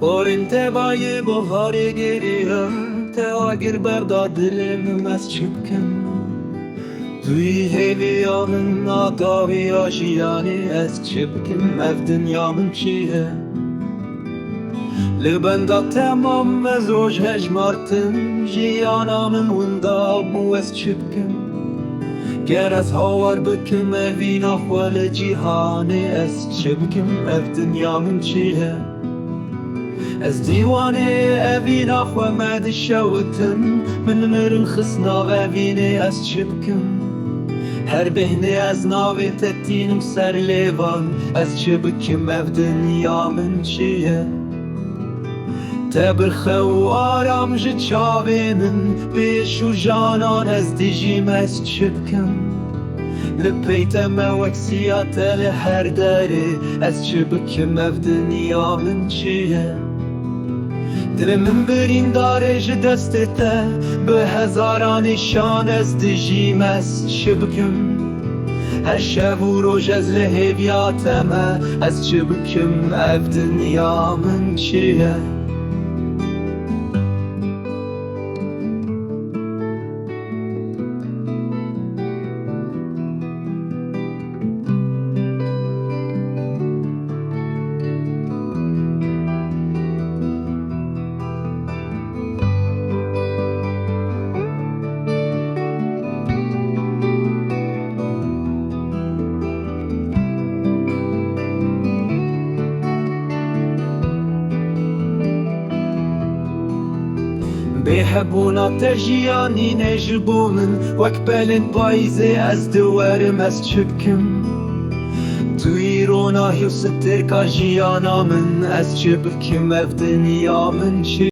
Orinte bayı buharı geriye te agir berda dilim ez çıkın. Duy heviyanın agavi aşiyani ez çıkın ev dünyamın çiğe. Libenda tamam ez oj hecmartın jiyanamın unda bu ez çıkın. Gerez havar büküm evin ahvali cihani ez çıkın ev dünyamın çiğe. Ez divane evin ahva med şevtin min mirin xısna evini ez çıbkim. Her behni ez navet ettinim ser levan ez çıbkim ev dünyamın çiye. Tebirxev aram ji çavinin beşu janan ez dijim ez çıbkim. Lipeyte mevek siyateli her deri ez çıbkim ev dünyamın çiye. Dilimin birindare ji destê te bi hezaran nîşan ez dijîm ez çibkim. Her şev û roj ez li hêviya te me ez çibkim ev dünya min çi ye. Bêhebûna te jiyanî ne ji bo min wek belên payîzê ez diwerim ez çibkim. Tu îrona hîv stêrka jiyana min ez çibkim ev dünya min çi